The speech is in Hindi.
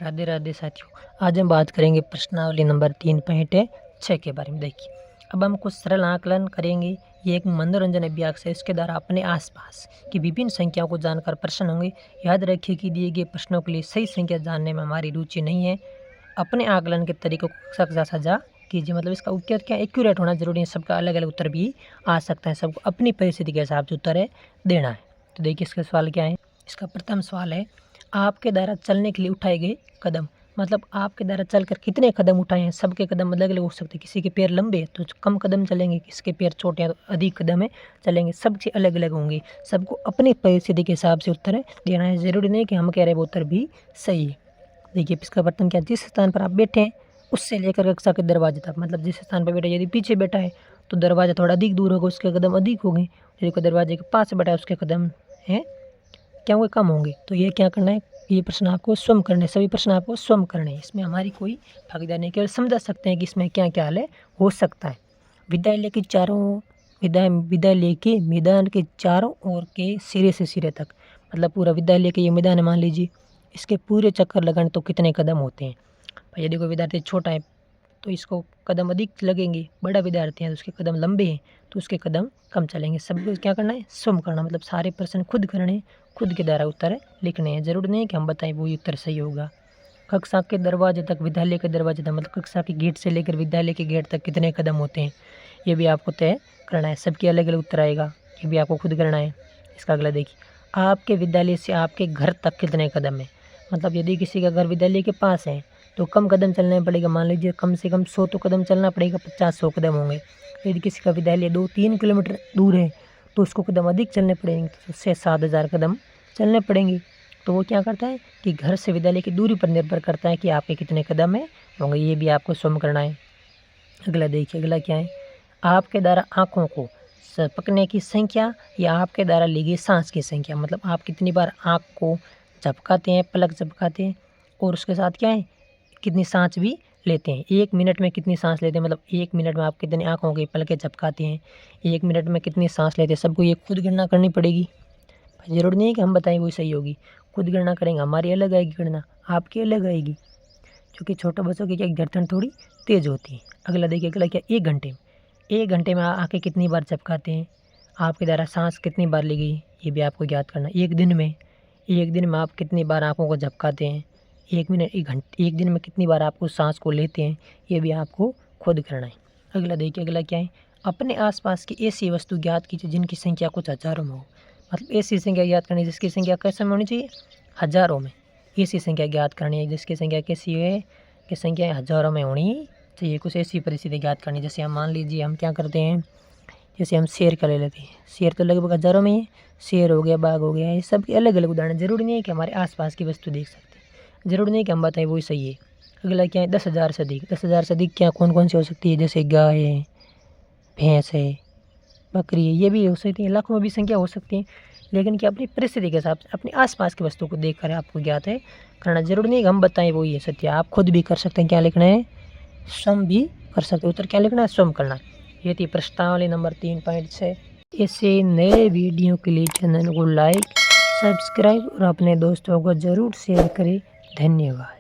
राधे राधे साथियों, आज हम बात करेंगे प्रश्नावली नंबर 3.6 के बारे में। देखिए, अब हम कुछ सरल आकलन करेंगे। ये एक मनोरंजन अभ्यास है। इसके द्वारा अपने आसपास की विभिन्न संख्याओं को जानकर प्रश्न होंगे। याद रखिए कि दिए गए प्रश्नों के लिए सही संख्या जानने में हमारी रुचि नहीं है। अपने आकलन के तरीकों को साझा कीजिए। मतलब इसका उत्तर क्या एक्यूरेट होना जरूरी है। सबका अलग अलग उत्तर भी आ सकता है। सबको अपनी परिस्थिति के हिसाब से उत्तर है देना है। तो देखिए इसका सवाल क्या है। इसका प्रथम सवाल है, आपके द्वारा चलने के लिए उठाए गए कदम। मतलब आपके द्वारा चलकर कितने कदम उठाए हैं। सबके कदम अलग अलग हो सकते हैं। किसी के पैर लंबे हैं तो कम कदम चलेंगे, किसी के पैर छोटे हैं तो अधिक कदम है चलेंगे। सबसे अलग अलग होंगे। सबको अपनी परिस्थिति के हिसाब से उत्तर देना है। ज़रूरी नहीं कि हम कह रहे हैं वो उत्तर भी सही है। देखिए इसका बर्तन क्या, जिस स्थान पर आप बैठे हैं उससे लेकर कक्षा के दरवाजे तक। मतलब जिस स्थान पर बैठे, यदि पीछे बैठा है तो दरवाज़ा थोड़ा अधिक दूर होगा, उसके कदम अधिक होंगे। यदि कोई दरवाजे के पास बैठा है उसके कदम हैं क्या होंगे, कम होंगे। तो ये क्या करना है, ये प्रश्न आपको स्वयं करने, सभी प्रश्न आपको स्वयं करने हैं। इसमें हमारी कोई भागीदारी नहीं। केवल समझा सकते हैं कि इसमें क्या क्या हल है हो सकता है। विद्यालय के मैदान के चारों ओर के सिरे से सिरे तक। मतलब पूरा विद्यालय के ये मैदान है मान लीजिए, इसके पूरे चक्कर लगाने तो कितने कदम होते हैं। भाई यदि कोई विद्यार्थी छोटा है तो इसको कदम अधिक लगेंगे। बड़ा विद्यार्थी है तो उसके कदम लंबे हैं तो उसके कदम कम चलेंगे। सबको क्या करना है, स्वयं करना। मतलब सारे प्रश्न खुद करने, खुद के द्वारा उत्तर लिखने हैं। जरूर नहीं कि हम बताएं वो उत्तर सही होगा। कक्षा के दरवाजे तक, विद्यालय के दरवाजे तक, मतलब कक्षा के गेट से लेकर विद्यालय के गेट तक कितने कदम होते हैं ये भी आपको तय करना है। सबके अलग अलग उत्तर आएगा, ये भी आपको खुद करना है। इसका अगला देखिए, आपके विद्यालय से आपके घर तक कितने कदम है। मतलब यदि किसी का घर विद्यालय के पास है तो कम कदम चलना पड़ेगा। मान लीजिए कम से कम 100 तो कदम चलना पड़ेगा, 50-100 कदम होंगे। यदि किसी का विद्यालय 2-3 किलोमीटर दूर है तो उसको कदम अधिक चलने पड़ेंगे, तो 6-7 हज़ार कदम चलने पड़ेंगे। तो वो क्या करता है कि घर से विद्यालय की दूरी पर निर्भर करता है कि आपके कितने कदम है होंगे। ये भी आपको स्वयं करना है। अगला देखिए, अगला क्या है, आपके द्वारा आँखों को झपकने की संख्या या आपके द्वारा ली गई सांस की संख्या। मतलब आप कितनी बार आँख को झपकाते हैं, पलक झपकाते हैं, और उसके साथ क्या है कितनी सांस भी लेते हैं। 1 मिनट में कितनी सांस लेते हैं। मतलब 1 मिनट में आप कितनी आँखों की पलकें झपकाते हैं, 1 मिनट में कितनी सांस लेते हैं। सबको ये खुद गणना करनी पड़ेगी। ज़रूरी नहीं है कि हम बताएं वो सही होगी। खुद गणना करेंगे, हमारी अलग आएगी गणना, आपकी अलग आएगी, क्योंकि छोटे बच्चों की क्या धड़कन थोड़ी तेज़ होती है। अगला देखिए, अगला क्या, 1 घंटे में आँखें कितनी बार झपकाते हैं, आपके द्वारा सांस कितनी बार ली गई ये भी आपको याद करना है। 1 दिन में आप कितनी बार आँखों को झपकाते हैं, 1 दिन में कितनी बार आपको सांस को लेते हैं ये भी आपको खुद करना है। अगला देखिए, अगला क्या है, अपने आसपास की ऐसी वस्तु ज्ञात कीजिए जिनकी संख्या कुछ हज़ारों में हो। मतलब ऐसी संख्या ज्ञात करनी जिसकी संख्या कैसे में होनी चाहिए, हज़ारों में। ऐसी संख्या ज्ञात करनी है जिसकी संख्या कैसी है कि संख्या हज़ारों में होनी चाहिए। कुछ ऐसी परिस्थिति ज्ञात करनी, जैसे हम मान लीजिए हम क्या करते हैं, जैसे हम शेर का ले लेते हैं। शेर तो लगभग हज़ारों में ही है। शेर हो गया, बाघ हो गया, ये सब के अलग अलग उदाहरण। जरूरी नहीं है कि हमारे आसपास की वस्तु देख सकते हैं। जरूरी नहीं कि हम बताएं वही सही है। अगला क्या है, 10,000 से अधिक। 10,000 से अधिक क्या कौन कौन सी हो सकती है, जैसे गाय है, भैंस है, बकरी है, ये भी हो सकती है। लाखों में भी संख्या हो सकती है, लेकिन क्या अपनी परिस्थिति के हिसाब से अपने आसपास की वस्तु को देख कर आपको ज्ञात है करना। जरूरी नहीं कि हम बताएं वही है सत्य। आप खुद भी कर सकते हैं। क्या लिखना है, स्वयं भी कर सकते हैं। उत्तर क्या लिखना है, स्वयं करना है। ये थी प्रश्नावली नंबर 3.6। ऐसे नए वीडियो के लिए चैनल को लाइक, सब्सक्राइब और अपने दोस्तों को ज़रूर शेयर करें। धन्यवाद।